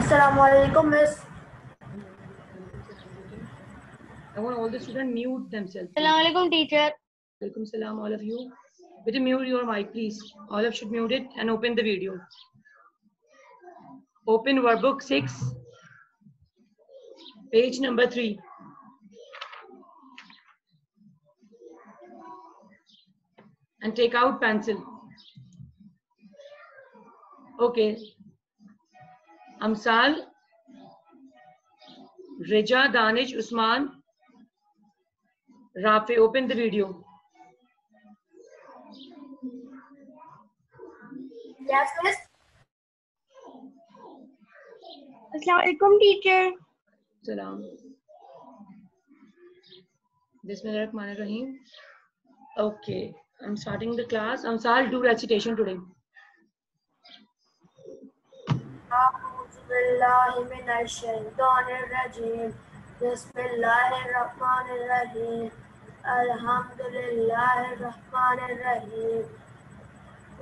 Assalamu alaikum, Miss. I want all the students mute themselves. Assalamu alaikum, teacher. Welcome salam, all of you. Better mute your mic, please. All of you should mute it and open the video. Open workbook 6, page number 3. And take out pencil. Okay. Amsal, Reja, Danish, Usman, Rafi, open the video. Yes, Miss. Assalamu alaikum, teacher. Salam. Bismillahirrahmanirrahim. Okay, I'm starting the class. Amsal, do recitation today. أعوذ بالله من الشيطان الرجيم بسم الله الرحمن الرحيم الحمد لله الرحمن الرحيم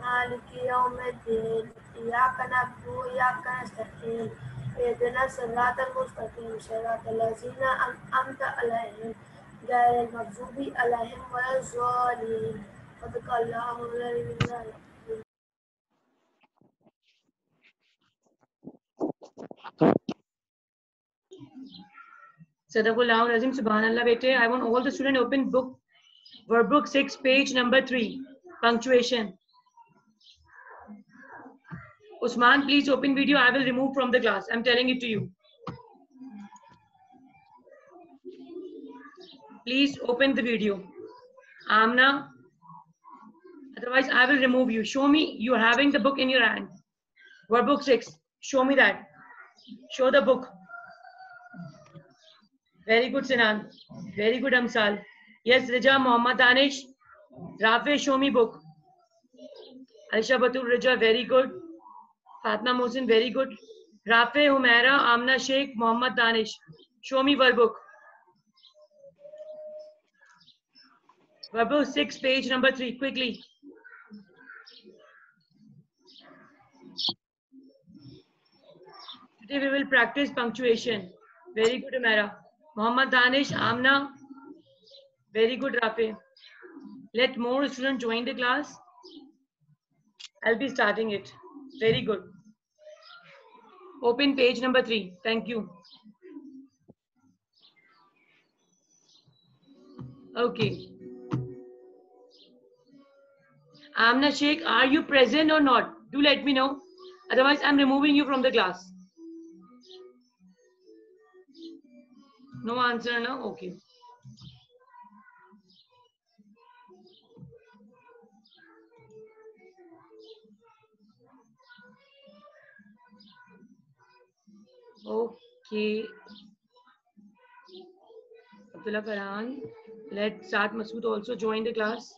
مالك يوم الدين إياك نعبد وإياك نستعين اهدنا الصراط المستقيم صراط الذين أنعمت عليهم غير المغضوب عليهم ولا الضالين صدق الله العلي العظيم. Sadaqullah Azim, Subhanallah, bete. I want all the students open book, workbook 6, page number 3, punctuation. Usman, please open video. I will remove from the class. I'm telling it to you. Please open the video. Amna, otherwise I will remove you. Show me you are having the book in your hand. Workbook 6. Show me that. Show the book. Very good, Sinan. Very good, Amsal. Yes, Rija, Muhammad Danish. Rafi, show me book. Aisha Batul, Rija, very good. Fatma Mohsin, very good. Rafi, Humaira, Amna Sheikh, Muhammad Danish. Show me workbook. Workbook 6, page number 3, quickly. Today we will practice punctuation. Very good, Humaira. Muhammad Danish, Amna. Very good, Rafi. Let more students join the class. I'll be starting it. Very good. Open page number 3. Thank you. Okay. Amna Sheikh, are you present or not? Do let me know. Otherwise, I'm removing you from the class. No answer, no? Okay. Okay. Abdullah Farhan. Let Saad Masood also join the class.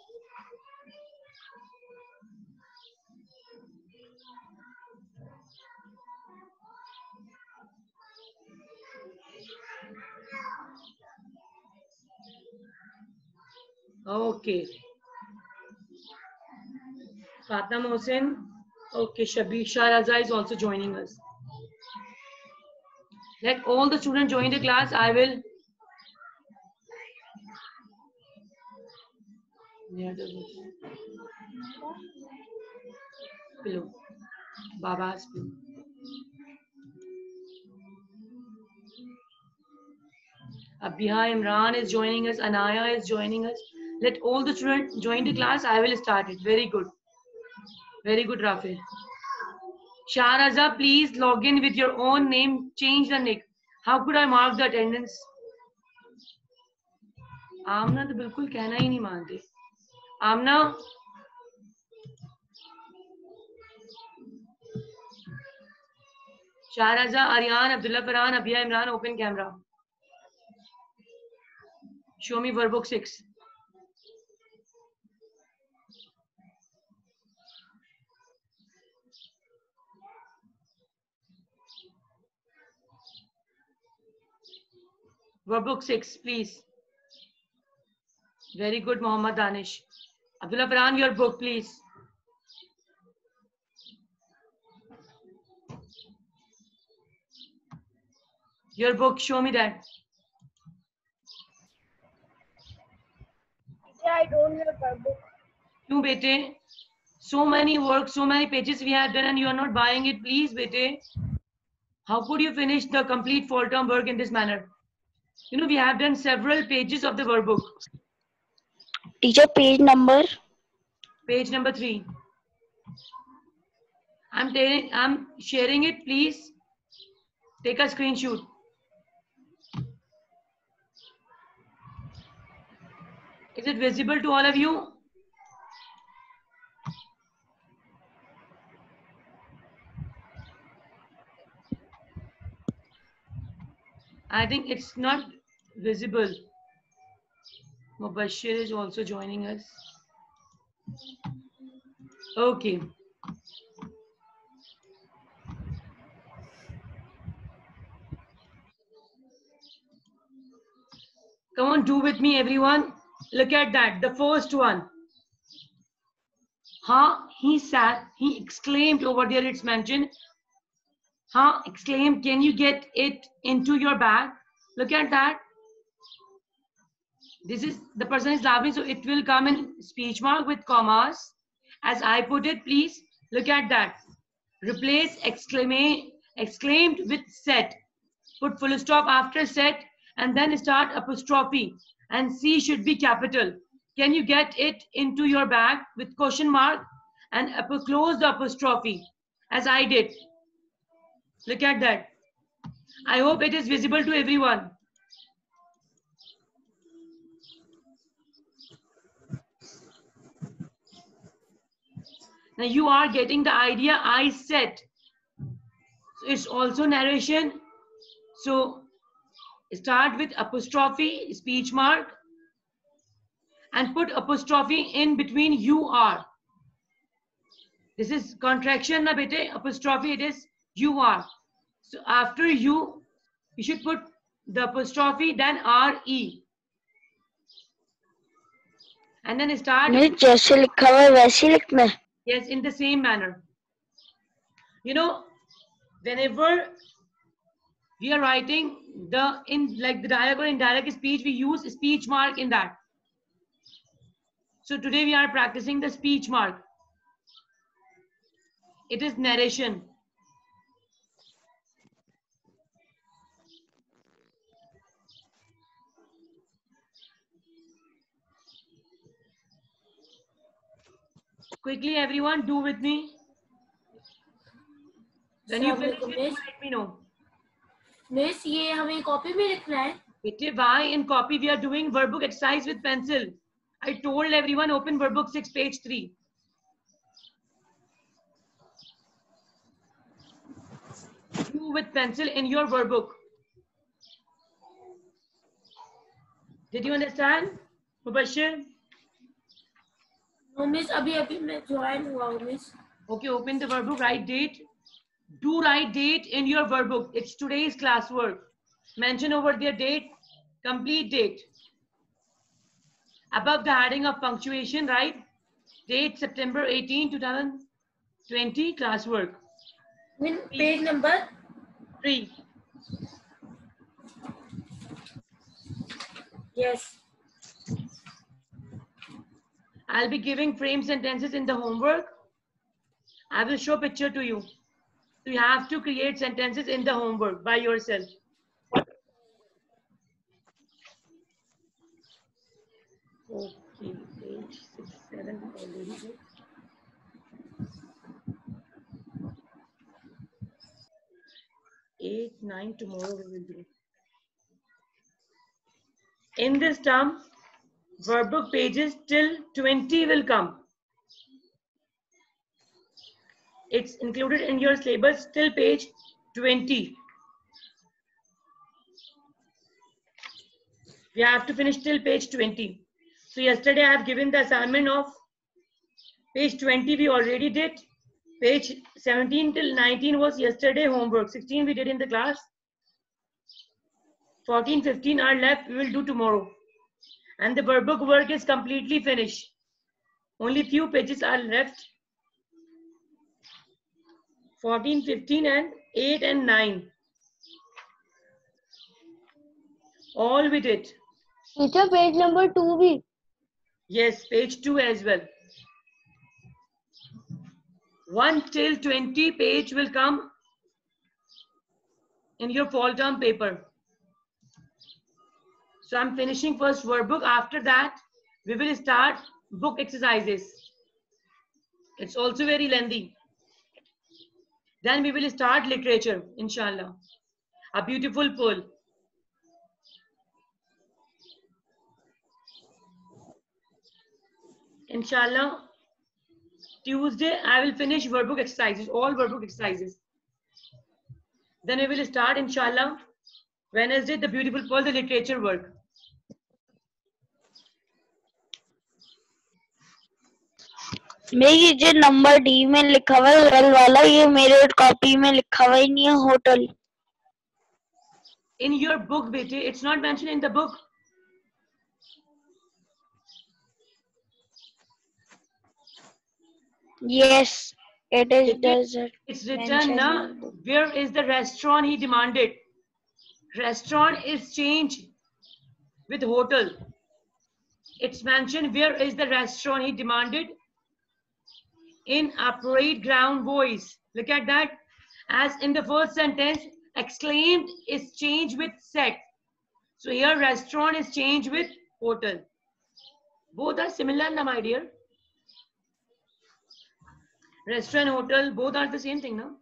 Okay. Fatma Mohsin. Okay, Shabir Shah Raza is also joining us. Let all the students join the class. I will. Pillow. Baba's pillow. Abhiha Imran is joining us. Anaya is joining us. Let all the students join the class. I will start it. Very good. Very good, Rafi. Shahraza, please log in with your own name. Change the nick. How could I mark the attendance? आमना तो बिल्कुल कहना ही नहीं मानते. आमना, Shahraza, Aryan, Abdullah Farhan, Abhiya Imran, open camera. Show me workbook 6. Workbook 6, please. Very good, Muhammad Danish. Abdullah Farhan, your book, please. Your book, show me that. I don't have a book. Kyun bete? So many work, so many pages we have done and you are not buying it, please bete. How could you finish the complete fall term work in this manner? You know, we have done several pages of the workbook. Teacher, page number. Page number 3. I'm sharing it, please. Take a screenshot. Is it visible to all of you? I think it's not visible. Mubashir is also joining us. Okay. Come on, do with me, everyone. Look at that, the first one. Huh? He sat, he exclaimed over there, it's mentioned. Huh? Exclaimed, can you get it into your bag? Look at that. This is, the person is laughing, so it will come in speech mark with commas. As I put it, please look at that. Replace exclaimed with set. Put full stop after set and then start apostrophe. And C should be capital. Can you get it into your bag with question mark and close the apostrophe as I did. Look at that. I hope it is visible to everyone. Now you are getting the idea I said. So it's also narration. So start with apostrophe, speech mark, and put apostrophe in between you are. This is contraction na bete, apostrophe it is you are. So after you should put the apostrophe then RE. And then start. जैसे लिखा हुआ है वैसे लिखना है. Yes, in the same manner. You know, whenever we are writing the like the direct or indirect speech, we use speech mark in that. So today we are practicing the speech mark. It is narration. Quickly, everyone, do with me. When you finish it, let me know. Miss, ये हमें copy में लिखना है. Why in copy we are doing workbook exercise with pencil? I told everyone open workbook 6 page 3. Do with pencil in your workbook. Did you understand, Mubashir? No, Miss, अभी मैं join हुआ हूँ, Miss. Okay, open the workbook, write date. Do write date in your workbook. It's today's classwork. Mention over their date, complete date. Above the heading of punctuation, write date September 18, 2020, classwork. Page number 3. Yes. I'll be giving frame sentences in the homework. I will show picture to you. So you have to create sentences in the homework by yourself. Okay, page 6, 7 already good. 8, 9 tomorrow we will do. In this term, workbook pages till 20 will come. It's included in your syllabus till page 20. We have to finish till page 20. So yesterday I have given the assignment of page 20 we already did. Page 17 till 19 was yesterday homework. 16 we did in the class. 14, 15 are left, we will do tomorrow. And the workbook work is completely finished. Only few pages are left. 14, 15 and 8 and 9. All with it. Teacher, page number 2 भी. Yes, page 2 as well. 1 till 20 page will come in your fall term paper. So I'm finishing first workbook. After that, we will start book exercises. It's also very lengthy. Then we will start literature, inshallah. A beautiful poem. Inshallah, Tuesday I will finish workbook exercises, all workbook exercises. Then we will start, inshallah, Wednesday, the beautiful poem, the literature work. मेरी जो number D में लिखा हुआ है hotel वाला, ये मेरे copy में लिखा हुआ ही नहीं है hotel. In your book, bete, it's not mentioned in the book. Yes, it is desert. It's written, na, where is the restaurant he demanded? Restaurant is changed with hotel. It's mentioned, where is the restaurant he demanded? In upright ground voice. Look at that. As in the first sentence, exclaimed is changed with said. So here restaurant is changed with hotel. Both are similar, na, my dear. Restaurant, hotel, both are the same thing, no?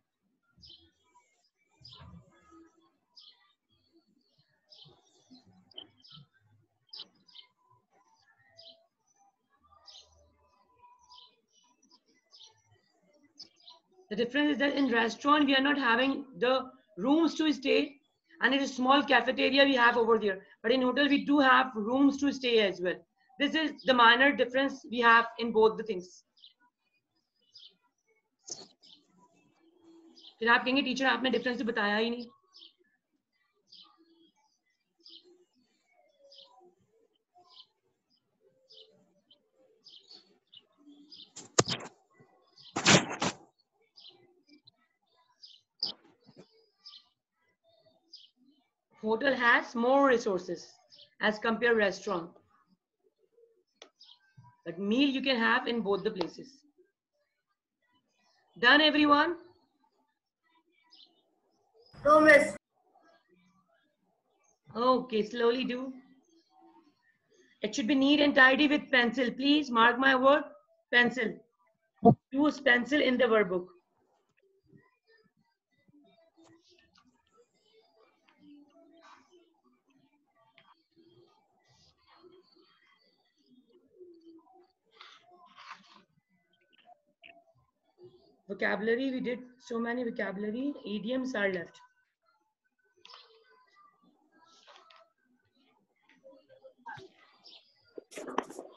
The difference is that in restaurant, we are not having the rooms to stay, and in a small cafeteria we have over there. But in hotel, we do have rooms to stay as well. This is the minor difference we have in both the things. फिर आप कहेंगे teacher आपने difference तो बताया ही नहीं. Hotel has more resources as compared restaurant. But meal you can have in both the places. Done, everyone? No, miss. Okay, slowly do. It should be neat and tidy with pencil. Please mark my word, pencil. Use pencil in the workbook. Vocabulary, we did so many vocabulary. Idioms are left.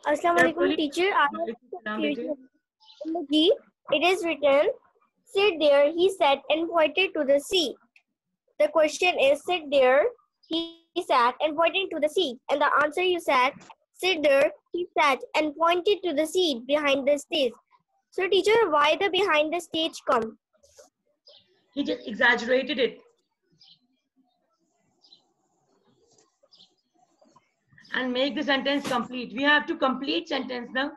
Assalamualaikum, teacher. I have in the G, it is written, sit there, he sat and pointed to the sea. The question is, sit there, he sat and pointed to the sea. And the answer you said, sit there, he sat and pointed to the sea behind the stage. So teacher, why the behind the stage come? He just exaggerated it. And make the sentence complete. We have to complete sentence now.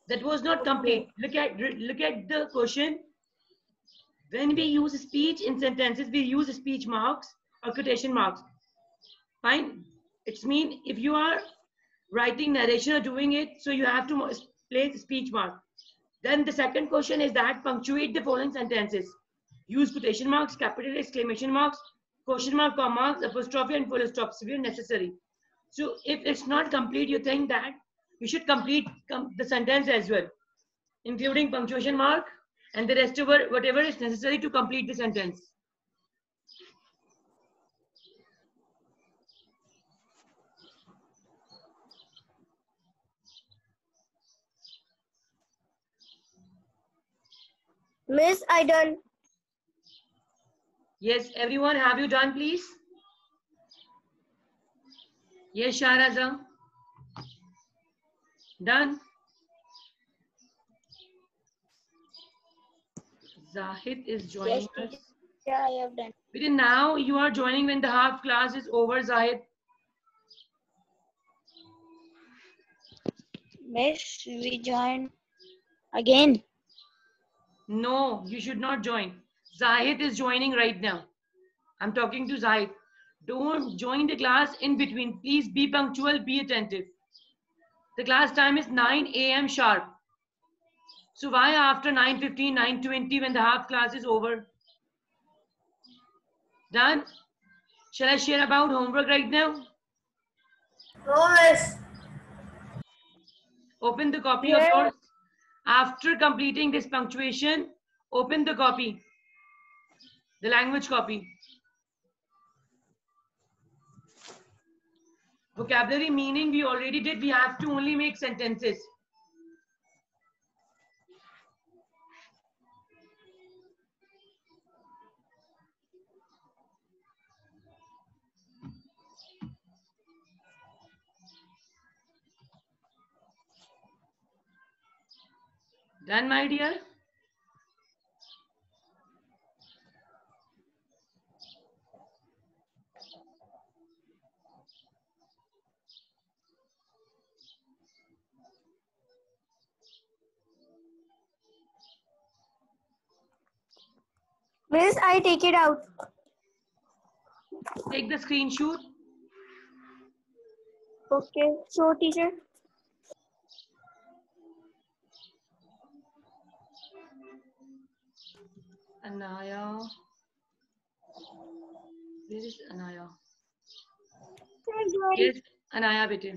That was not complete. Look at the question. When we use speech in sentences, we use speech marks or quotation marks. Fine. It's mean if you are writing narration or doing it, so you have to place speech mark. Then the second question is that punctuate the following sentences. Use quotation marks, capital exclamation marks, question mark, commas, apostrophe, and full stops where necessary. So if it's not complete, you think that you should complete the sentence as well, including punctuation mark and the rest of whatever is necessary to complete the sentence. Miss, I done. Yes, everyone, have you done, please? Yes, Shahraza. Done. Zahid is joining us. Yeah, I have done. Because now you are joining when the half class is over, Zahid. Miss, we join again. No, you should not join. Zahid is joining right now. I'm talking to Zahid. Don't join the class in between. Please be punctual, be attentive. The class time is 9 a.m. sharp. So why after 9:15, 9:20 when the half class is over? Done? Shall I share about homework right now? Yes. Open the copy of yours. After completing this punctuation, open the copy, the language copy. Vocabulary meaning we already did. We have to only make sentences. Done, my dear? Miss, I take it out. Take the screenshot. Okay. So, teacher. Anaya. Where is Anaya? Yes, Anaya bete.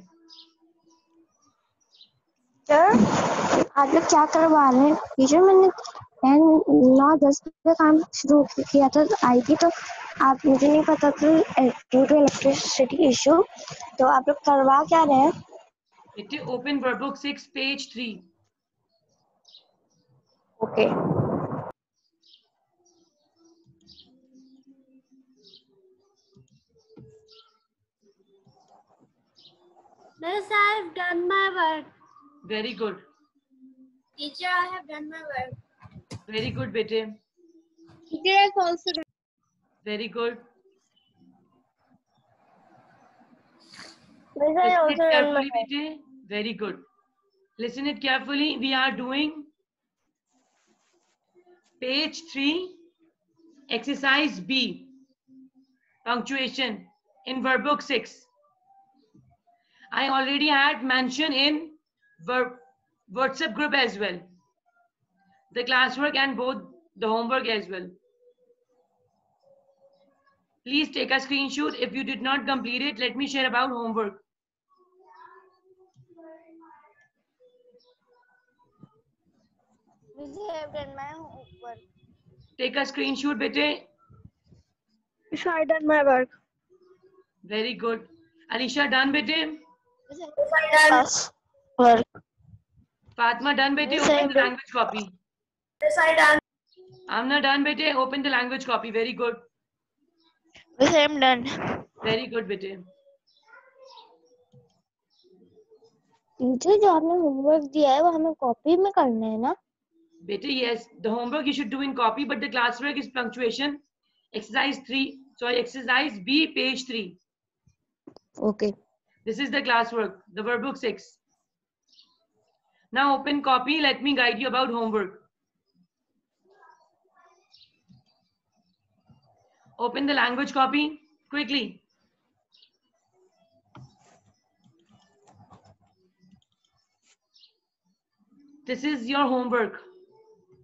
Teacher आप लोग क्या करवा रहे हैं? Teacher मैंने 9-10 बजे काम शुरू किया था, आई थी तो आप मुझे नहीं पता था ड्यू टू इलेक्ट्रिसिटी इशू, तो आप लोग करवा क्या रहे हैं? Bete, open workbook 6, page 3. Okay Miss, I have done my work. Very good. Teacher, I have done my work. Very good, bete. Teacher, I have also done. Very good. Miss, I Listen also it done my carefully, work. bete. Very good. Listen it carefully. We are doing page 3, exercise B, punctuation in workbook 6. I already had mentioned in WhatsApp group as well, the classwork and both the homework as well. Please take a screenshot. If you did not complete it, let me share about homework. Miss, I have done my homework. Take a screenshot, bete. Miss, I have done my work. Very good. Alisha, done, bete. बस work Fatma, done, bete. Yes, I Open am the done. language copy. Yes, I done. Amna, done, bete. Open the language copy. Very good. Miss, I am done. Very good, bete. Teacher जो आपने homework दिया है वो हमें copy में करना है ना? Bete, yes, the homework you should do in copy, but the classwork is punctuation. Exercise B, page 3. Okay This is the classwork, the workbook 6. Now open copy. Let me guide you about homework. Open the language copy quickly. This is your homework.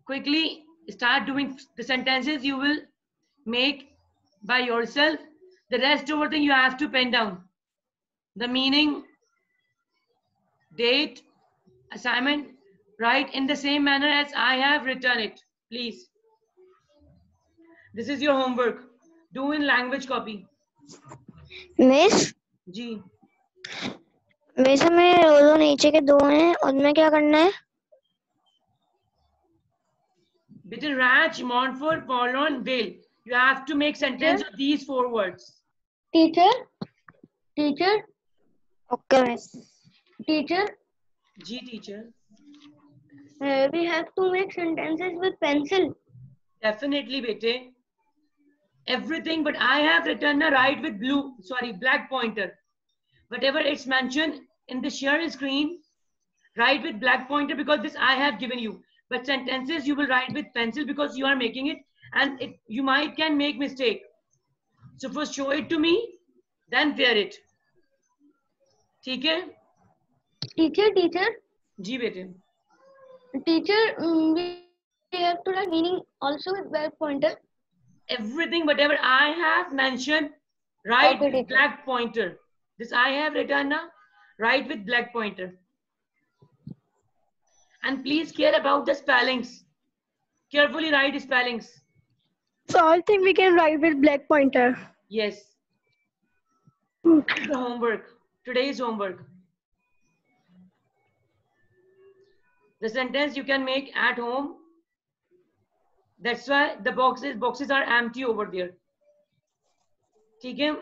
Quickly start doing the sentences you will make by yourself. The rest over thing you have to pen down. The meaning, date, assignment, write in the same manner as I have written it, please. This is your homework. Do in language copy. Miss Ji. वैसे में वो दो नीचे के दो हैं उनमें क्या करना है? Bitte Raj, Mournful, Forlorn, Vale. You have to make sentence of these 4 words. Teacher? Teacher? Okay miss Teacher? Ji, teacher. We have to make sentences with pencil. Definitely, bete. everything, but I have written a write with black pointer. Whatever it's mentioned in the share screen, write with black pointer because this I have given you. But sentences you will write with pencil because you are making it, and you can make mistake. So first show it to me, then wear it. ठीक है? Teacher, जी बेटे. we have to write meaning also with black pointer. Everything, whatever I have mentioned, write Okay, with black pointer. This I have written now, write with black pointer. And please care about the spellings. Carefully write spellings. So all things we can write with black pointer. Yes. The homework. Today's homework. The sentence you can make at home. That's why the boxes are empty over there. ठीक है?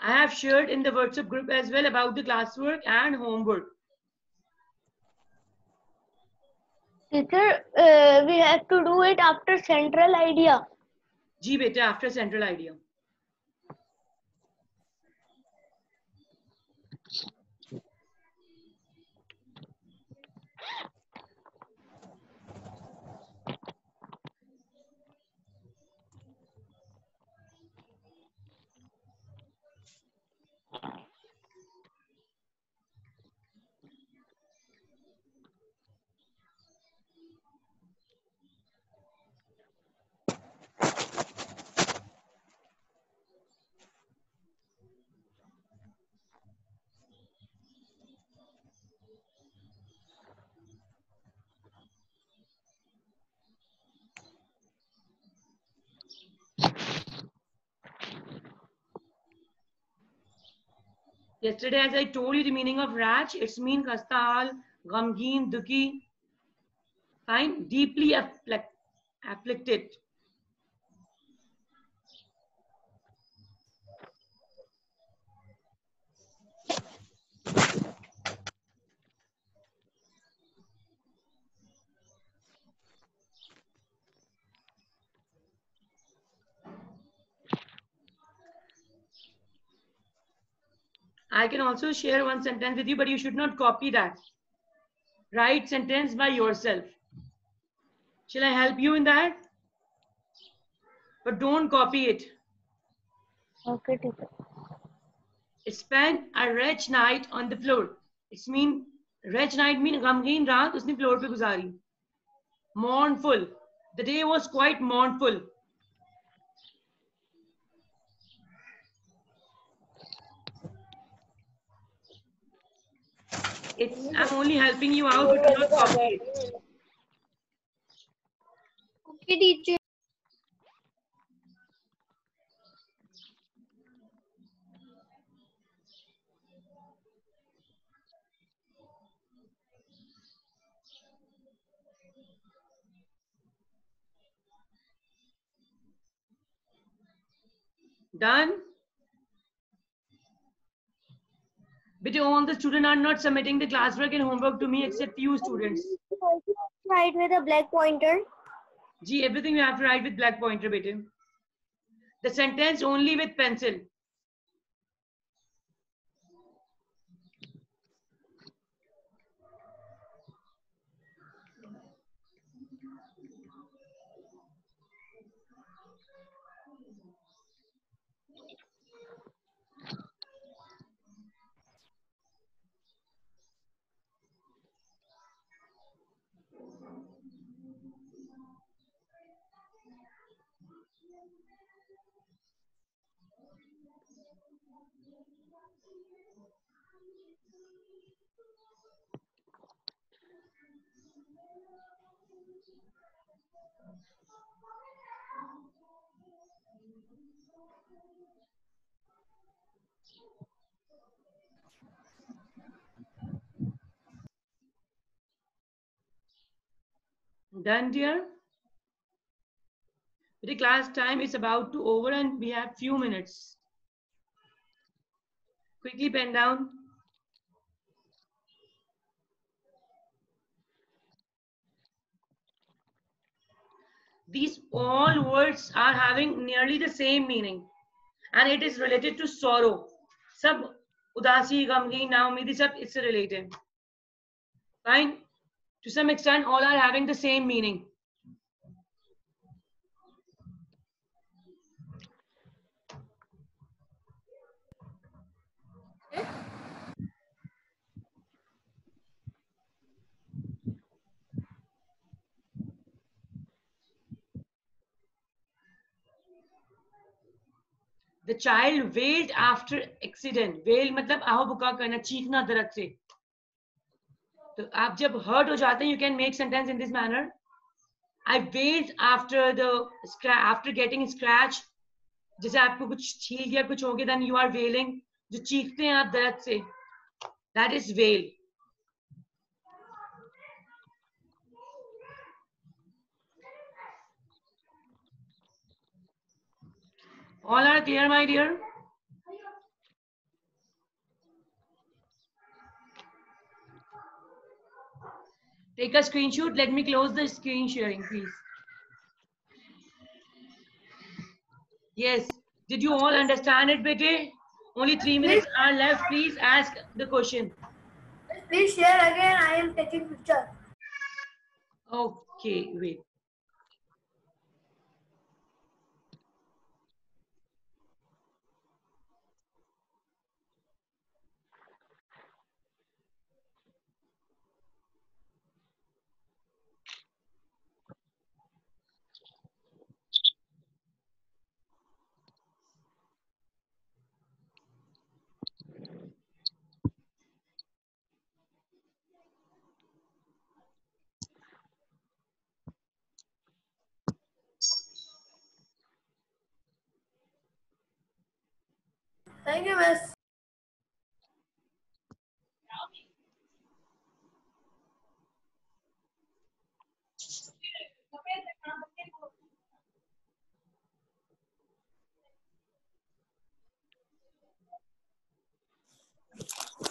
I have shared in the WhatsApp group as well about the classwork and homework. Teacher, we have to do it after central idea. जी बेटे, after central idea. Yesterday, as I told you the meaning of rach, it's mean khasta hal, ghamgeen, dukhi, fine, deeply afflicted. I can also share one sentence with you, but you should not copy that. Write sentence by yourself. Shall I help you in that? But don't copy it. Okay, teacher. Spend a wretched night on the floor. It's mean wretched night mean ghamgeen raat usne floor pe guzari. Mournful. The day was quite mournful. I'm only helping you out, but do not copy it. Okay, teacher. Done? But all the students are not submitting the classwork and homework to me except few students. Write with a black pointer. Gee, everything you have to write with black pointer, beta. The sentence only with pencil. Done, dear? The class time is about to over and we have few minutes. Quickly pen down. These all words are having nearly the same meaning and it is related to sorrow. Sab udasi, gamgi, naumidi, sab it's related. Fine. To some extent, all are having the same meaning. The child wailed after accident. Wail मतलब आहो बुका करना, चीखना दर्द से. तो आप जब hurt हो जाते हैं, you can make sentence in this manner. I wailed after getting scratched. जैसे आपको कुछ छील गया, कुछ हो गया, then you are wailing. जो चीखते हैं आप दर्द से, that is wail. All are clear, my dear? Take a screenshot. Let me close the screen sharing, please. Yes. Did you all understand it, Bete? Only 3 minutes are left. Please ask the question. Please share again. I am taking picture. Okay, wait. Thank you, miss.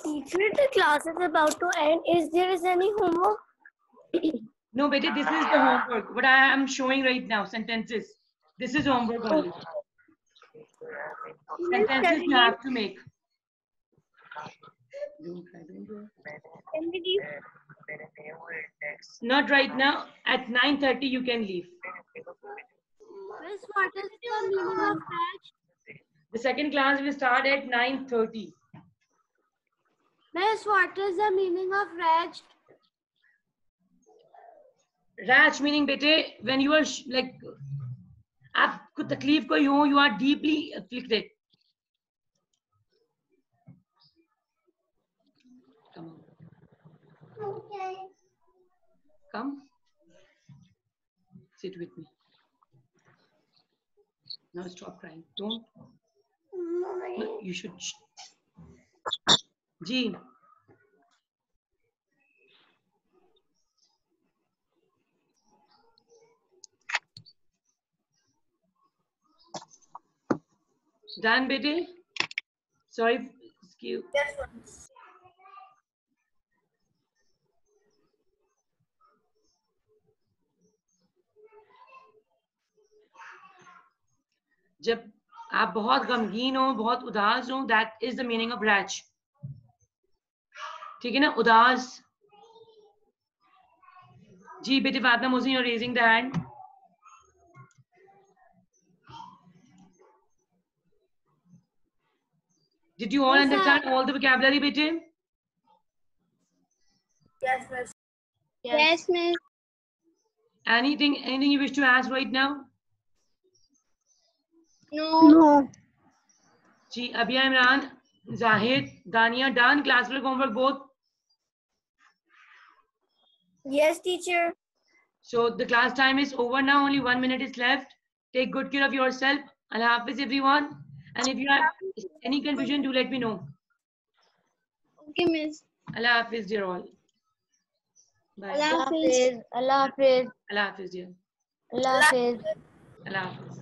Teacher, the class is about to end. Is there any homework? No, Bete, this is the homework. What I am showing right now, sentences. This is homework only. Sentences you have to make. Don't try, don't do it. Can we leave? Not right now. At 9:30 you can leave. Miss, what is the meaning of Raj? The second class will start at 9:30. Miss, what is the meaning of Raj? Raj meaning bete, when you are like, आपको तकलीफ कोई हो, you are deeply afflicted. Come on. Okay. Come. Sit with me. Now stop crying. Don't. No, you should. Ji. Done, bete? Sorry. Excuse. Yes, miss. जब आप बहुत गमगीन हो, बहुत उदास हो, that is the meaning of raj. ठीक है ना, उदास. जी बेटे Fatima Mohsin, you're raising the hand. Did you all Yes, understand sir. all the vocabulary, bete? Yes, miss. Yes, miss. Anything you wish to ask right now? No. Ji Abiya Imran, Zahid, Dania, done classwork homework both? Yes, teacher. So the class time is over now. Only 1 minute is left. Take good care of yourself. Allah Hafiz everyone. And if you have any confusion, do let me know. Okay, miss. Allah Hafiz dear all. Bye. Allah Hafiz. Allah Hafiz. Allah Hafiz dear. Allah Hafiz. Allah Hafiz.